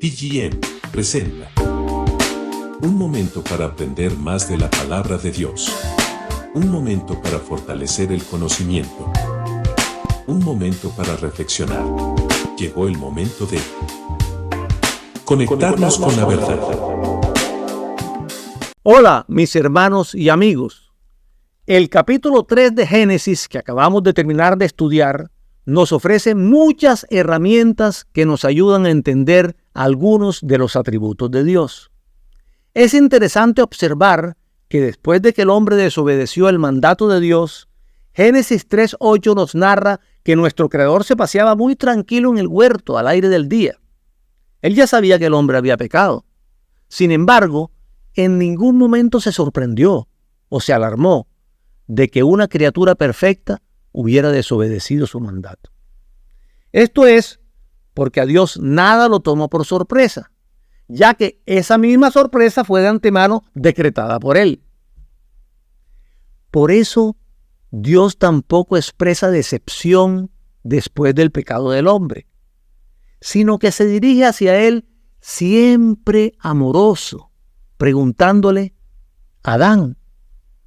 TGM presenta un momento para aprender más de la palabra de Dios. Un momento para fortalecer el conocimiento. Un momento para reflexionar. Llegó el momento de conectarnos con la verdad. Hola, mis hermanos y amigos. El capítulo 3 de Génesis que acabamos de terminar de estudiar nos ofrece muchas herramientas que nos ayudan a entender algunos de los atributos de Dios. Es interesante observar que después de que el hombre desobedeció el mandato de Dios, Génesis 3:8 nos narra que nuestro Creador se paseaba muy tranquilo en el huerto al aire del día. Él ya sabía que el hombre había pecado. Sin embargo, en ningún momento se sorprendió o se alarmó de que una criatura perfecta hubiera desobedecido su mandato. Esto es porque a Dios nada lo tomó por sorpresa, ya que esa misma sorpresa fue de antemano decretada por Él. Por eso, Dios tampoco expresa decepción después del pecado del hombre, sino que se dirige hacia Él siempre amoroso, preguntándole: Adán,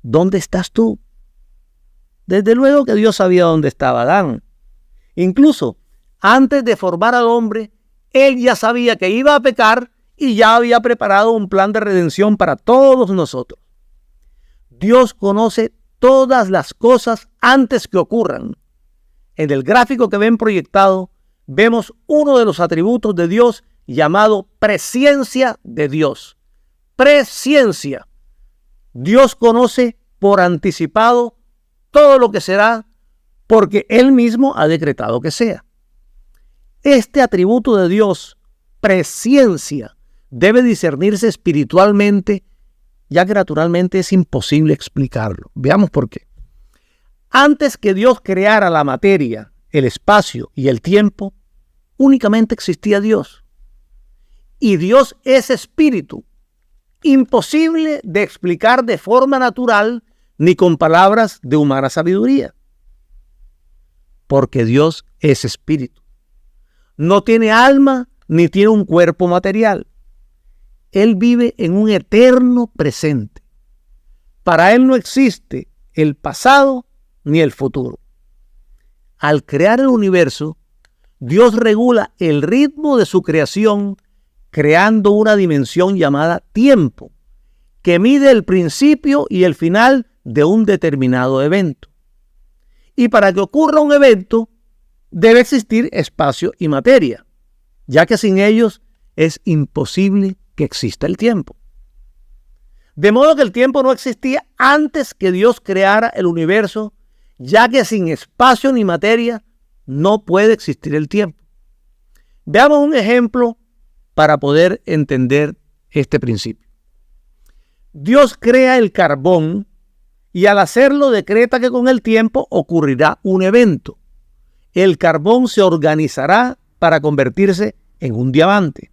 ¿dónde estás tú? Desde luego que Dios sabía dónde estaba Adán. Incluso antes de formar al hombre, Él ya sabía que iba a pecar y ya había preparado un plan de redención para todos nosotros. Dios conoce todas las cosas antes que ocurran. En el gráfico que ven proyectado, vemos uno de los atributos de Dios llamado presciencia de Dios. Presciencia. Dios conoce por anticipado todo lo que será porque Él mismo ha decretado que sea. Este atributo de Dios, presciencia, debe discernirse espiritualmente, ya que naturalmente es imposible explicarlo. Veamos por qué. Antes que Dios creara la materia, el espacio y el tiempo, únicamente existía Dios. Y Dios es espíritu, imposible de explicar de forma natural ni con palabras de humana sabiduría. Porque Dios es espíritu. No tiene alma ni tiene un cuerpo material. Él vive en un eterno presente. Para Él no existe el pasado ni el futuro. Al crear el universo, Dios regula el ritmo de su creación creando una dimensión llamada tiempo, que mide el principio y el final de un determinado evento. Y para que ocurra un evento, debe existir espacio y materia, ya que sin ellos es imposible que exista el tiempo. De modo que el tiempo no existía antes que Dios creara el universo, ya que sin espacio ni materia no puede existir el tiempo. Veamos un ejemplo para poder entender este principio. Dios crea el carbón y al hacerlo decreta que con el tiempo ocurrirá un evento. El carbón se organizará para convertirse en un diamante.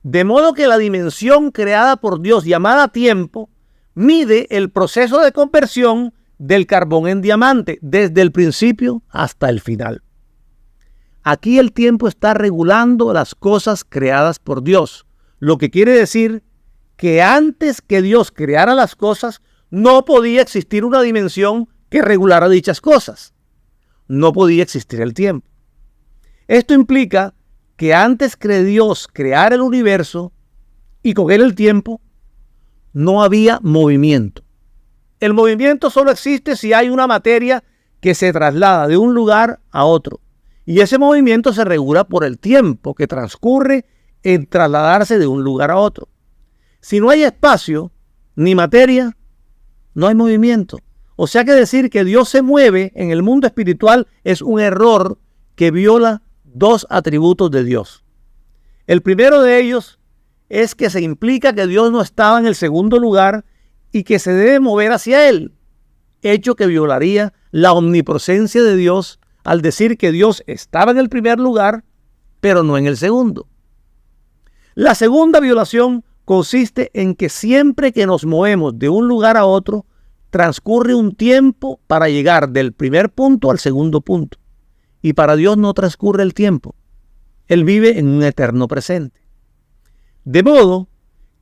De modo que la dimensión creada por Dios llamada tiempo mide el proceso de conversión del carbón en diamante desde el principio hasta el final. Aquí el tiempo está regulando las cosas creadas por Dios, lo que quiere decir que antes que Dios creara las cosas, no podía existir una dimensión que regulara dichas cosas. No podía existir el tiempo. Esto implica que antes que Dios creara el universo y con él el tiempo, no había movimiento. El movimiento solo existe si hay una materia que se traslada de un lugar a otro. Y ese movimiento se regula por el tiempo que transcurre en trasladarse de un lugar a otro. Si no hay espacio ni materia, no hay movimiento. O sea que decir que Dios se mueve en el mundo espiritual es un error que viola dos atributos de Dios. El primero de ellos es que se implica que Dios no estaba en el segundo lugar y que se debe mover hacia Él, hecho que violaría la omnipresencia de Dios al decir que Dios estaba en el primer lugar, pero no en el segundo. La segunda violación consiste en que siempre que nos movemos de un lugar a otro, transcurre un tiempo para llegar del primer punto al segundo punto. Y para Dios no transcurre el tiempo. Él vive en un eterno presente. De modo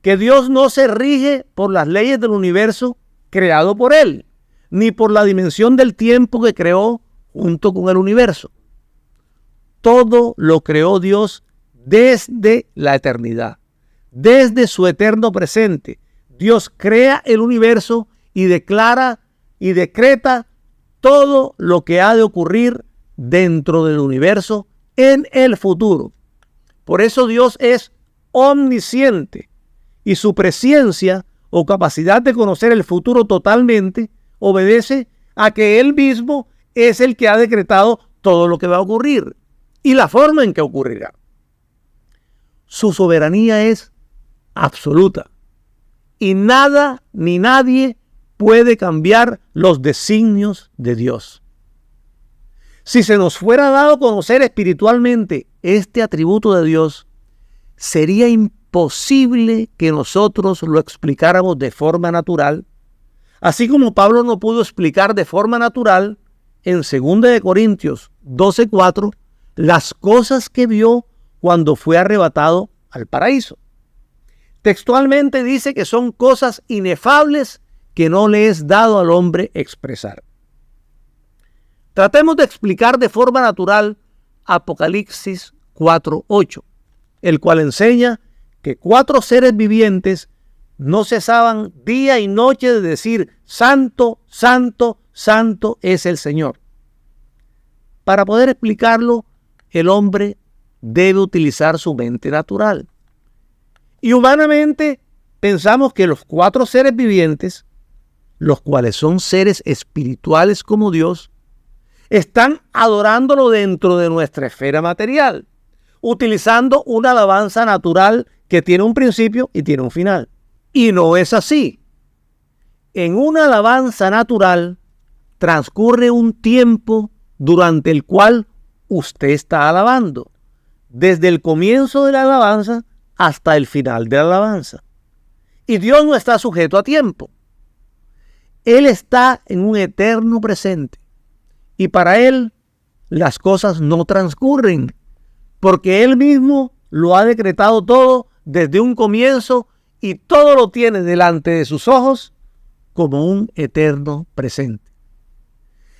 que Dios no se rige por las leyes del universo creado por Él, ni por la dimensión del tiempo que creó junto con el universo. Todo lo creó Dios desde la eternidad, desde su eterno presente. Dios crea el universo y declara y decreta todo lo que ha de ocurrir dentro del universo en el futuro. Por eso Dios es omnisciente y su presciencia o capacidad de conocer el futuro totalmente obedece a que Él mismo es el que ha decretado todo lo que va a ocurrir y la forma en que ocurrirá. Su soberanía es absoluta y nada ni nadie puede cambiar los designios de Dios. Si se nos fuera dado conocer espiritualmente este atributo de Dios, sería imposible que nosotros lo explicáramos de forma natural, así como Pablo no pudo explicar de forma natural en 2 Corintios 12:4 las cosas que vio cuando fue arrebatado al paraíso. Textualmente dice que son cosas inefables que no le es dado al hombre expresar. Tratemos de explicar de forma natural Apocalipsis 4:8, el cual enseña que 4 seres vivientes no cesaban día y noche de decir: Santo, Santo, Santo es el Señor. Para poder explicarlo, el hombre debe utilizar su mente natural. Y humanamente pensamos que los 4 seres vivientes, los cuales son seres espirituales como Dios, están adorándolo dentro de nuestra esfera material, utilizando una alabanza natural que tiene un principio y tiene un final. Y no es así. En una alabanza natural transcurre un tiempo durante el cual usted está alabando, desde el comienzo de la alabanza hasta el final de la alabanza. Y Dios no está sujeto a tiempo. Él está en un eterno presente. Y para Él las cosas no transcurren, porque Él mismo lo ha decretado todo desde un comienzo y todo lo tiene delante de sus ojos como un eterno presente.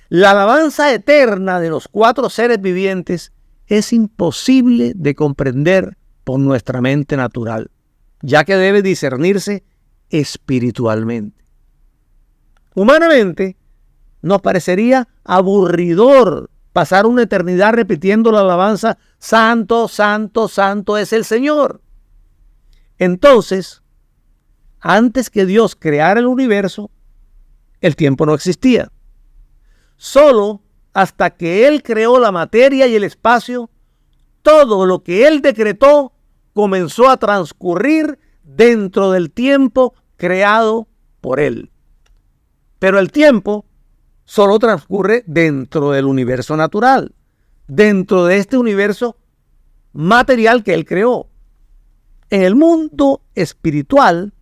La alabanza eterna de los 4 seres vivientes es imposible de comprender por nuestra mente natural, ya que debe discernirse espiritualmente. Humanamente, nos parecería aburridor pasar una eternidad repitiendo la alabanza: Santo, Santo, Santo es el Señor. Entonces, antes que Dios creara el universo, el tiempo no existía. Solo hasta que Él creó la materia y el espacio, todo lo que Él decretó comenzó a transcurrir dentro del tiempo creado por Él. Pero el tiempo solo transcurre dentro del universo natural, dentro de este universo material que Él creó. En el mundo espiritual,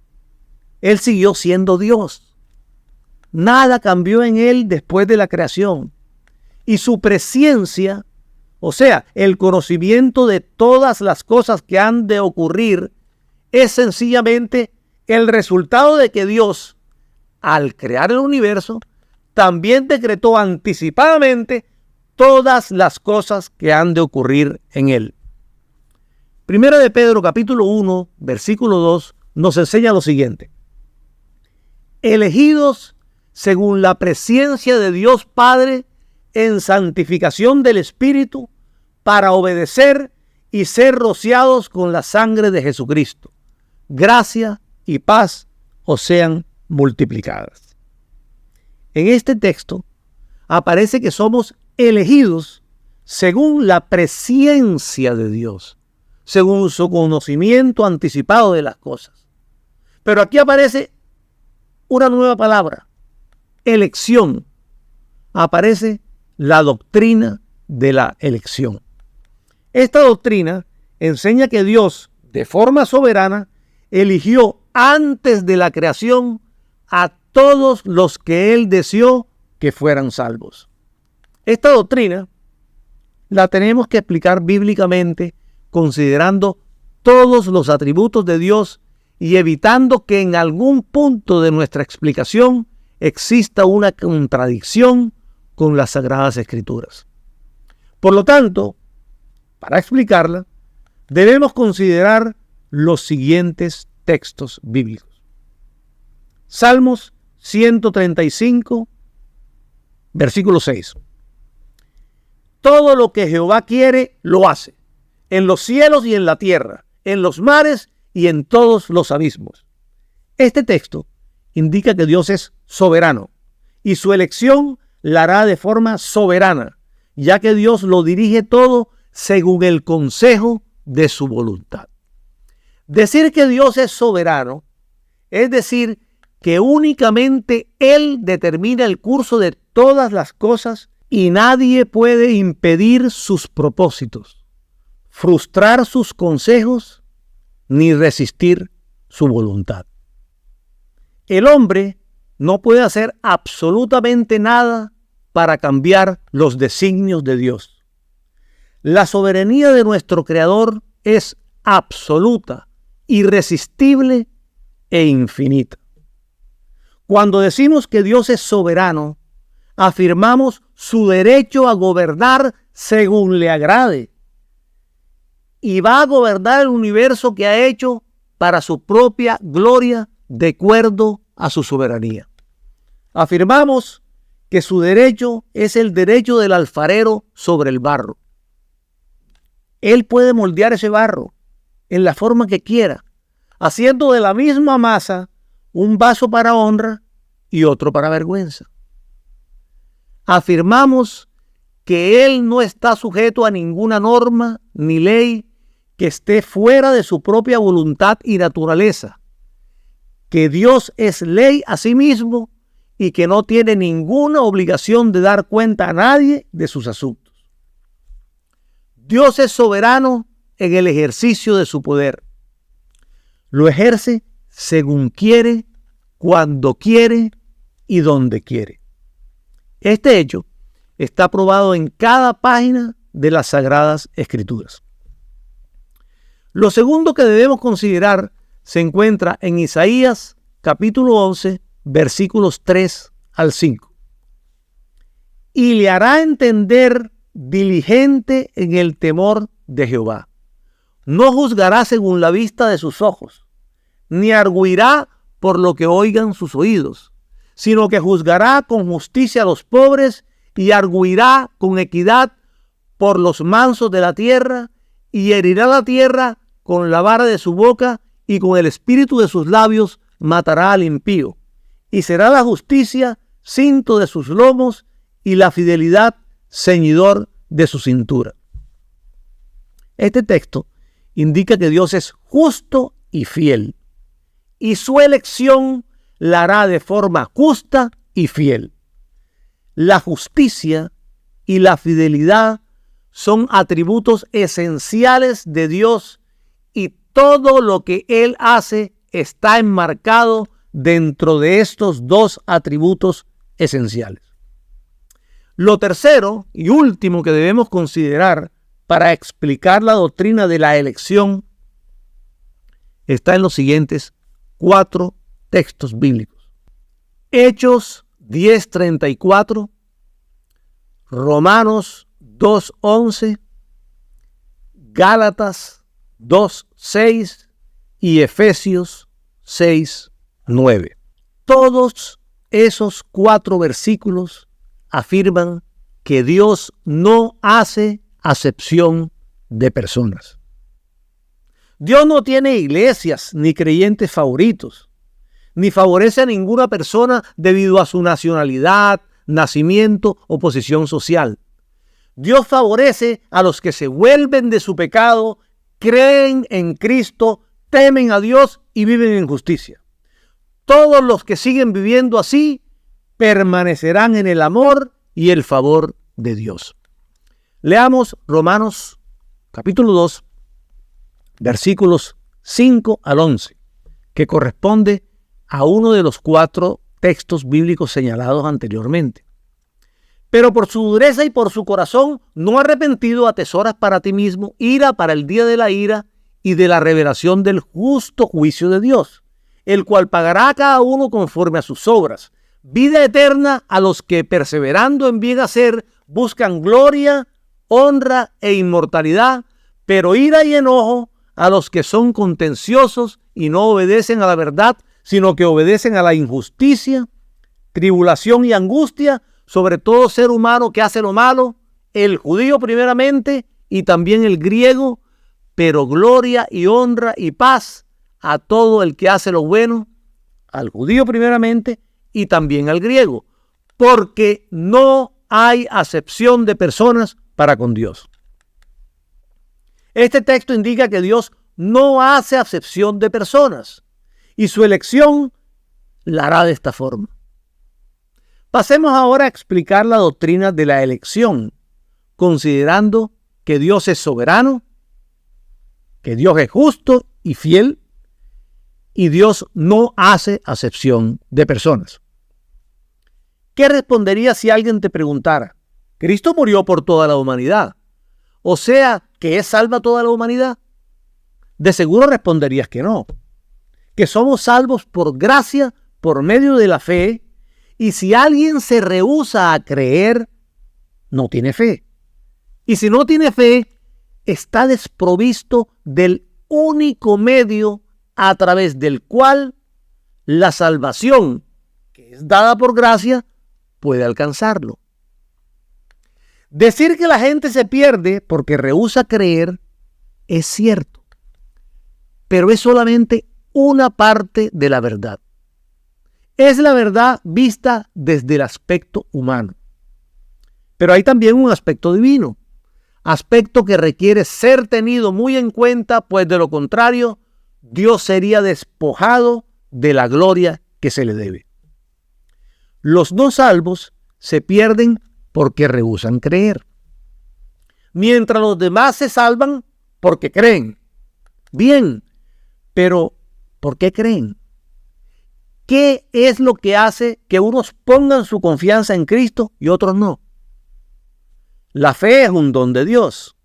Él siguió siendo Dios. Nada cambió en Él después de la creación. Y su presciencia, o sea, el conocimiento de todas las cosas que han de ocurrir, es sencillamente el resultado de que Dios, al crear el universo, también decretó anticipadamente todas las cosas que han de ocurrir en él. Primera de Pedro, capítulo 1, versículo 2, nos enseña lo siguiente: elegidos según la presciencia de Dios Padre en santificación del Espíritu, para obedecer y ser rociados con la sangre de Jesucristo. Gracia y paz os sean multiplicadas. En este texto aparece que somos elegidos según la presciencia de Dios, según su conocimiento anticipado de las cosas. Pero aquí aparece una nueva palabra: elección. Aparece la doctrina de la elección. Esta doctrina enseña que Dios, de forma soberana, eligió antes de la creación a todos los que Él deseó que fueran salvos. Esta doctrina la tenemos que explicar bíblicamente considerando todos los atributos de Dios y evitando que en algún punto de nuestra explicación exista una contradicción con las Sagradas Escrituras. Por lo tanto, para explicarla, debemos considerar los siguientes textos bíblicos. Salmos 135, versículo 6. Todo lo que Jehová quiere, lo hace, en los cielos y en la tierra, en los mares y en todos los abismos. Este texto indica que Dios es soberano y su elección la hará de forma soberana, ya que Dios lo dirige todo según el consejo de su voluntad. Decir que Dios es soberano es decir que únicamente Él determina el curso de todas las cosas y nadie puede impedir sus propósitos, frustrar sus consejos ni resistir su voluntad. El hombre no puede hacer absolutamente nada para cambiar los designios de Dios. La soberanía de nuestro Creador es absoluta, irresistible e infinita. Cuando decimos que Dios es soberano, afirmamos su derecho a gobernar según le agrade. Y va a gobernar el universo que ha hecho para su propia gloria de acuerdo a su soberanía. Afirmamos que su derecho es el derecho del alfarero sobre el barro. Él puede moldear ese barro en la forma que quiera, haciendo de la misma masa un vaso para honra y otro para vergüenza. Afirmamos que Él no está sujeto a ninguna norma ni ley que esté fuera de su propia voluntad y naturaleza, que Dios es ley a sí mismo y que no tiene ninguna obligación de dar cuenta a nadie de sus asuntos. Dios es soberano en el ejercicio de su poder. Lo ejerce según quiere, cuando quiere y donde quiere. Este hecho está probado en cada página de las Sagradas Escrituras. Lo segundo que debemos considerar se encuentra en Isaías capítulo 11, versículos 3 al 5. Y le hará entender diligente en el temor de Jehová. No juzgará según la vista de sus ojos, ni arguirá por lo que oigan sus oídos, sino que juzgará con justicia a los pobres y arguirá con equidad por los mansos de la tierra y herirá la tierra con la vara de su boca y con el espíritu de sus labios matará al impío. Y será la justicia cinto de sus lomos y la fidelidad ceñidor de su cintura. Este texto indica que Dios es justo y fiel, y su elección la hará de forma justa y fiel. La justicia y la fidelidad son atributos esenciales de Dios y todo lo que Él hace está enmarcado dentro de estos dos atributos esenciales. Lo tercero y último que debemos considerar para explicar la doctrina de la elección está en los siguientes 4 textos bíblicos. Hechos 10:34, Romanos 2:11, Gálatas 2:6 y Efesios 6:9. Todos esos 4 versículos afirman que Dios no hace acepción de personas. Dios no tiene iglesias ni creyentes favoritos, ni favorece a ninguna persona debido a su nacionalidad, nacimiento o posición social. Dios favorece a los que se vuelven de su pecado, creen en Cristo, temen a Dios y viven en justicia. Todos los que siguen viviendo así permanecerán en el amor y el favor de Dios. Leamos Romanos capítulo 2, versículos 5 al 11, que corresponde a uno de los 4 textos bíblicos señalados anteriormente. Pero por su dureza y por su corazón no arrepentido atesoras para ti mismo ira para el día de la ira y de la revelación del justo juicio de Dios, el cual pagará a cada uno conforme a sus obras. Vida eterna a los que, perseverando en bien hacer, buscan gloria, honra e inmortalidad, pero ira y enojo a los que son contenciosos y no obedecen a la verdad, sino que obedecen a la injusticia, tribulación y angustia sobre todo ser humano que hace lo malo, el judío primeramente y también el griego, pero gloria y honra y paz a todo el que hace lo bueno, al judío primeramente y también al griego, porque no hay acepción de personas para con Dios. Este texto indica que Dios no hace acepción de personas y su elección la hará de esta forma. Pasemos ahora a explicar la doctrina de la elección, considerando que Dios es soberano, que Dios es justo y fiel, y Dios no hace acepción de personas. ¿Qué responderías si alguien te preguntara? Cristo murió por toda la humanidad, o sea, ¿que es salva toda la humanidad? De seguro responderías que no, que somos salvos por gracia, por medio de la fe, y si alguien se rehúsa a creer, no tiene fe. Y si no tiene fe, está desprovisto del único medio a través del cual la salvación, que es dada por gracia, puede alcanzarlo. Decir que la gente se pierde porque rehúsa creer es cierto, pero es solamente una parte de la verdad. Es la verdad vista desde el aspecto humano. Pero hay también un aspecto divino, aspecto que requiere ser tenido muy en cuenta, pues de lo contrario, Dios sería despojado de la gloria que se le debe. Los no salvos se pierden porque rehúsan creer, mientras los demás se salvan porque creen. Bien, pero ¿por qué creen? ¿Qué es lo que hace que unos pongan su confianza en Cristo y otros no? La fe es un don de Dios.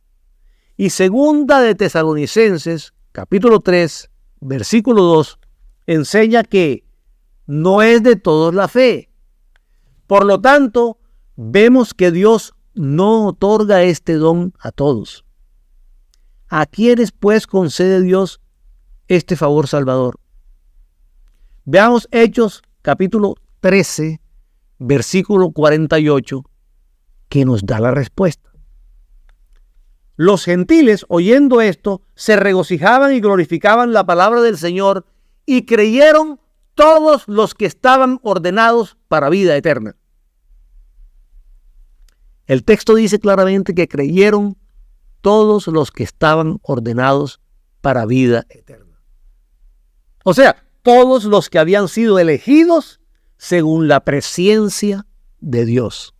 Y segunda de Tesalonicenses, capítulo 3, versículo 2, enseña que no es de todos la fe. Por lo tanto, vemos que Dios no otorga este don a todos. ¿A quiénes pues concede Dios este favor salvador? Veamos Hechos capítulo 13, versículo 48, que nos da la respuesta. Los gentiles, oyendo esto, se regocijaban y glorificaban la palabra del Señor, y creyeron todos los que estaban ordenados para vida eterna. El texto dice claramente que creyeron todos los que estaban ordenados para vida eterna. O sea, todos los que habían sido elegidos según la presciencia de Dios.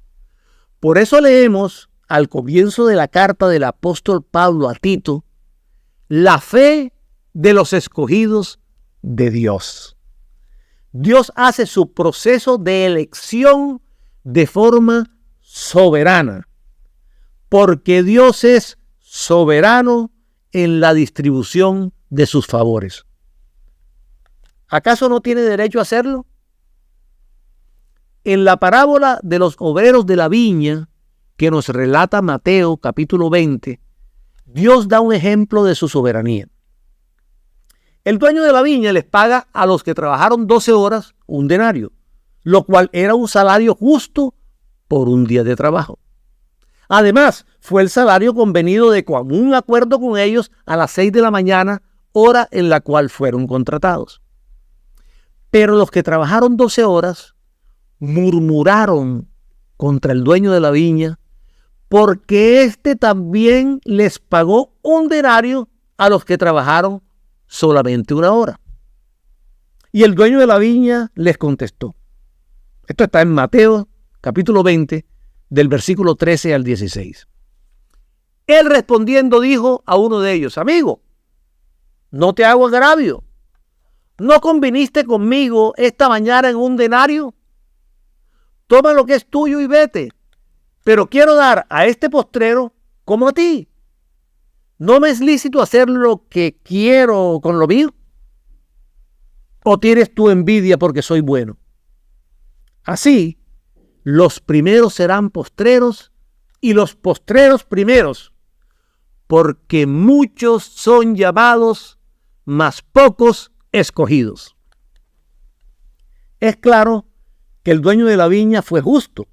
Por eso leemos al comienzo de la carta del apóstol Pablo a Tito, la fe de los escogidos de Dios. Dios hace su proceso de elección de forma soberana, porque Dios es soberano en la distribución de sus favores. ¿Acaso no tiene derecho a hacerlo? En la parábola de los obreros de la viña, que nos relata Mateo capítulo 20, Dios da un ejemplo de su soberanía. El dueño de la viña les paga a los que trabajaron 12 horas un denario, lo cual era un salario justo por un día de trabajo. Además, fue el salario convenido de común acuerdo con ellos a las 6 de la mañana, hora en la cual fueron contratados. Pero los que trabajaron 12 horas murmuraron contra el dueño de la viña porque éste también les pagó un denario a los que trabajaron solamente una hora. Y el dueño de la viña les contestó. Esto está en Mateo capítulo 20, del versículo 13 al 16. Él respondiendo dijo a uno de ellos: amigo, no te hago agravio. ¿No conviniste conmigo esta mañana en un denario? Toma lo que es tuyo y vete. Pero quiero dar a este postrero como a ti. ¿No me es lícito hacer lo que quiero con lo mío? ¿O tienes tu envidia porque soy bueno? Así, los primeros serán postreros y los postreros primeros, porque muchos son llamados, mas pocos escogidos. Es claro que el dueño de la viña fue justo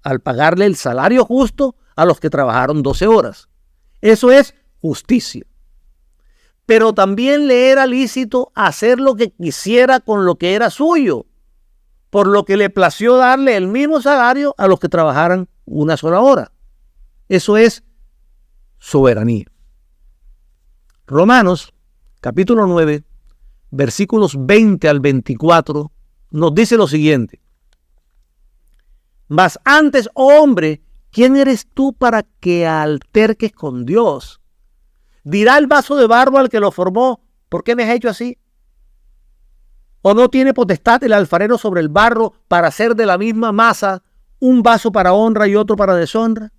al pagarle el salario justo a los que trabajaron 12 horas. Eso es justicia. Pero también le era lícito hacer lo que quisiera con lo que era suyo, por lo que le plació darle el mismo salario a los que trabajaran una sola hora. Eso es soberanía. Romanos, capítulo 9, versículos 20 al 24, nos dice lo siguiente. Mas antes, oh hombre, ¿quién eres tú para que alterques con Dios? Dirá el vaso de barro al que lo formó, ¿por qué me has hecho así? ¿O no tiene potestad el alfarero sobre el barro para hacer de la misma masa un vaso para honra y otro para deshonra?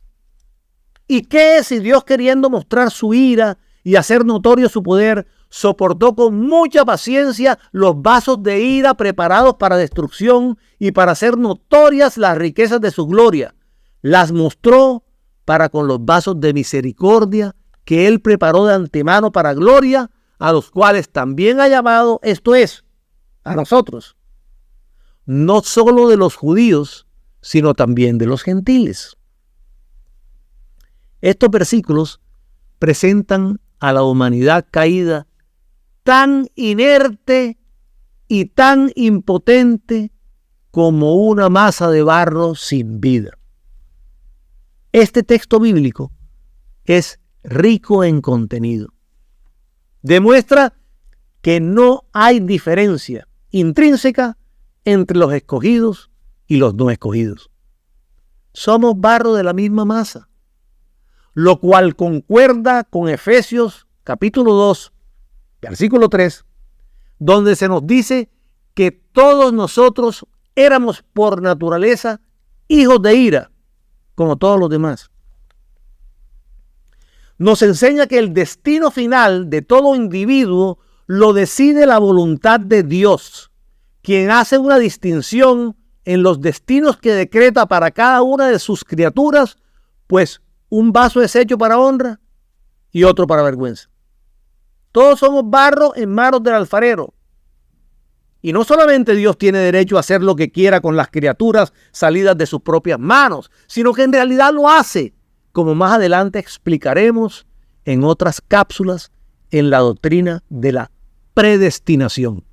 ¿Y qué si Dios, queriendo mostrar su ira y hacer notorio su poder, soportó con mucha paciencia los vasos de ira preparados para destrucción y para hacer notorias las riquezas de su gloria? Las mostró para con los vasos de misericordia que él preparó de antemano para gloria, a los cuales también ha llamado, esto es, a nosotros, no solo de los judíos, sino también de los gentiles. Estos versículos presentan a la humanidad caída tan inerte y tan impotente como una masa de barro sin vida. Este texto bíblico es rico en contenido. Demuestra que no hay diferencia intrínseca entre los escogidos y los no escogidos. Somos barro de la misma masa, lo cual concuerda con Efesios capítulo 2, versículo 3, donde se nos dice que todos nosotros éramos por naturaleza hijos de ira, como todos los demás. Nos enseña que el destino final de todo individuo lo decide la voluntad de Dios, quien hace una distinción en los destinos que decreta para cada una de sus criaturas, pues un vaso es hecho para honra y otro para vergüenza. Todos somos barro en manos del alfarero. Y no solamente Dios tiene derecho a hacer lo que quiera con las criaturas salidas de sus propias manos, sino que en realidad lo hace, como más adelante explicaremos en otras cápsulas en la doctrina de la predestinación.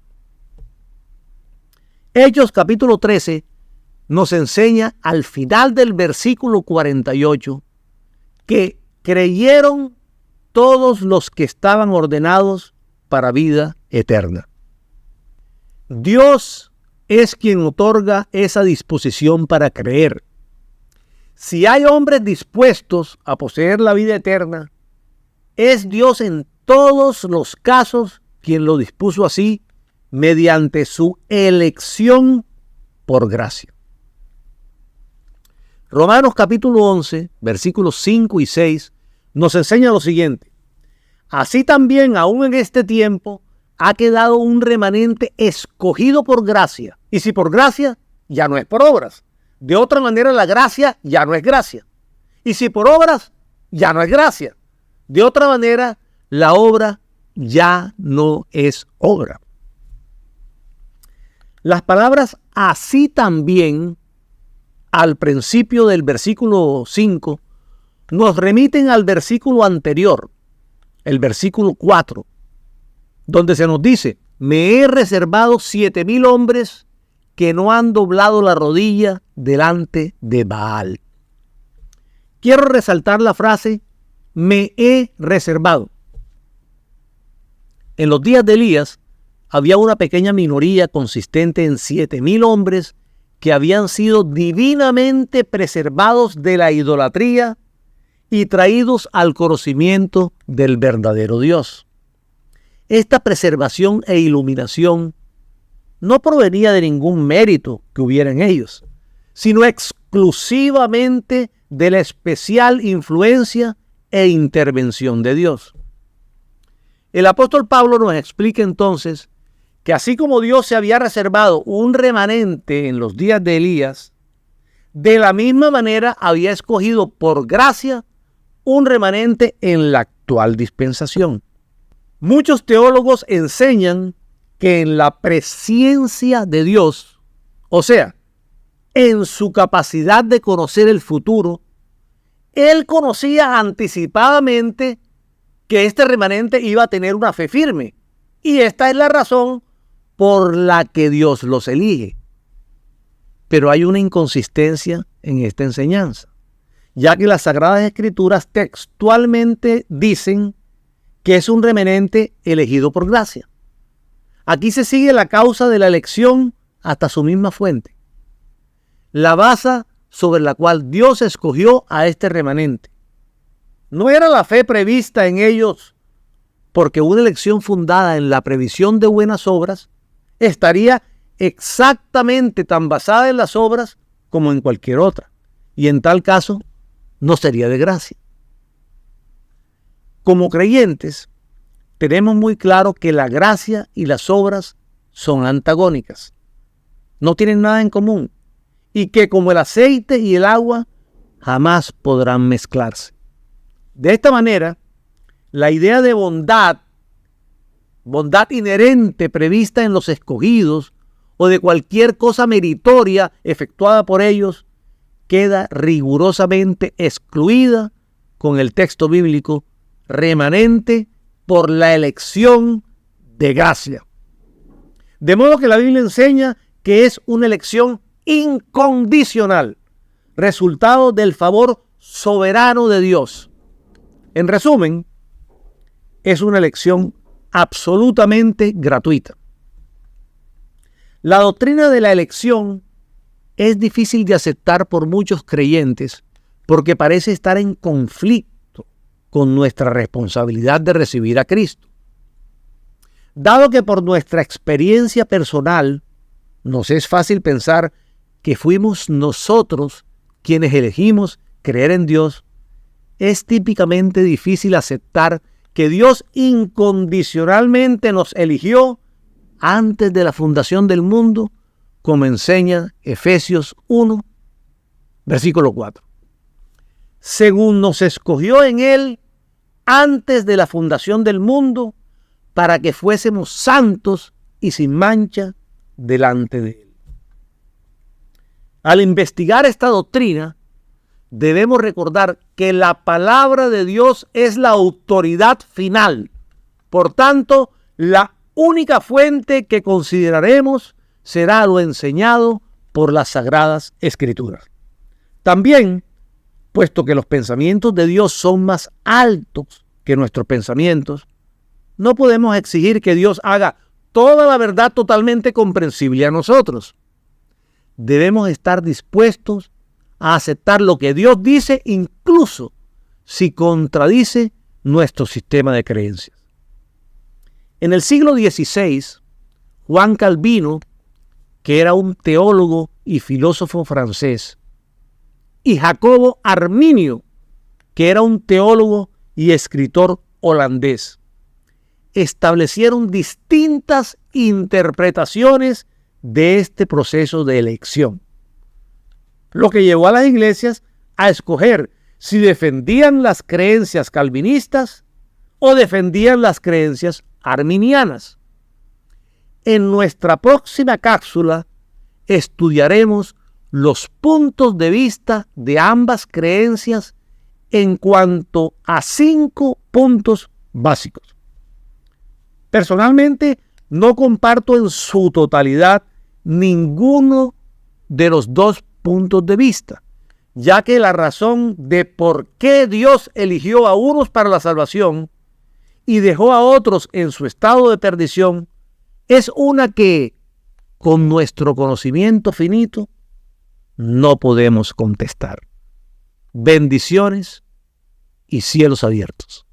Hechos capítulo 13 nos enseña al final del versículo 48 que creyeron todos los que estaban ordenados para vida eterna. Dios es quien otorga esa disposición para creer. Si hay hombres dispuestos a poseer la vida eterna, es Dios en todos los casos quien lo dispuso así mediante su elección por gracia. Romanos capítulo 11, versículos 5 y 6 nos enseña lo siguiente. Así también, aún en este tiempo, ha quedado un remanente escogido por gracia. Y si por gracia, ya no es por obras. De otra manera, la gracia ya no es gracia. Y si por obras, ya no es gracia. De otra manera, la obra ya no es obra. Las palabras así también, al principio del versículo 5, nos remiten al versículo anterior, el versículo 4, donde se nos dice, me he reservado 7,000 hombres que no han doblado la rodilla delante de Baal. Quiero resaltar la frase, me he reservado. En los días de Elías, había una pequeña minoría consistente en 7,000 hombres que habían sido divinamente preservados de la idolatría y traídos al conocimiento del verdadero Dios. Esta preservación e iluminación no provenía de ningún mérito que hubiera en ellos, sino exclusivamente de la especial influencia e intervención de Dios. El apóstol Pablo nos explica entonces que así como Dios se había reservado un remanente en los días de Elías, de la misma manera había escogido por gracia un remanente en la actual dispensación. Muchos teólogos enseñan que en la presciencia de Dios, o sea, en su capacidad de conocer el futuro, Él conocía anticipadamente que este remanente iba a tener una fe firme. Y esta es la razón por la que Dios los elige. Pero hay una inconsistencia en esta enseñanza, ya que las Sagradas Escrituras textualmente dicen que es un remanente elegido por gracia. Aquí se sigue la causa de la elección hasta su misma fuente, la base sobre la cual Dios escogió a este remanente. No era la fe prevista en ellos, porque una elección fundada en la previsión de buenas obras estaría exactamente tan basada en las obras como en cualquier otra, y en tal caso no sería de gracia. Como creyentes, tenemos muy claro que la gracia y las obras son antagónicas, no tienen nada en común, y que como el aceite y el agua jamás podrán mezclarse. De esta manera, la idea de bondad inherente prevista en los escogidos o de cualquier cosa meritoria efectuada por ellos, queda rigurosamente excluida con el texto bíblico remanente por la elección de gracia. De modo que la Biblia enseña que es una elección incondicional, resultado del favor soberano de Dios. En resumen, es una elección absolutamente gratuita. La doctrina de la elección es difícil de aceptar por muchos creyentes porque parece estar en conflicto con nuestra responsabilidad de recibir a Cristo. Dado que por nuestra experiencia personal nos es fácil pensar que fuimos nosotros quienes elegimos creer en Dios, es típicamente difícil aceptar que Dios incondicionalmente nos eligió antes de la fundación del mundo, como enseña Efesios 1, versículo 4. Según nos escogió en Él antes de la fundación del mundo, para que fuésemos santos y sin mancha delante de Él. Al investigar esta doctrina, debemos recordar que la palabra de Dios es la autoridad final. Por tanto, la única fuente que consideraremos será lo enseñado por las Sagradas Escrituras. También, puesto que los pensamientos de Dios son más altos que nuestros pensamientos, no podemos exigir que Dios haga toda la verdad totalmente comprensible a nosotros. Debemos estar dispuestos a aceptar lo que Dios dice, incluso si contradice nuestro sistema de creencias. En el siglo XVI, Juan Calvino, que era un teólogo y filósofo francés, y Jacobo Arminio, que era un teólogo y escritor holandés, establecieron distintas interpretaciones de este proceso de elección, lo que llevó a las iglesias a escoger si defendían las creencias calvinistas o defendían las creencias arminianas. En nuestra próxima cápsula estudiaremos los puntos de vista de ambas creencias en cuanto a 5 puntos básicos. Personalmente, no comparto en su totalidad ninguno de los 2 puntos de vista, ya que la razón de por qué Dios eligió a unos para la salvación y dejó a otros en su estado de perdición es una que, con nuestro conocimiento finito, no podemos contestar. Bendiciones y cielos abiertos.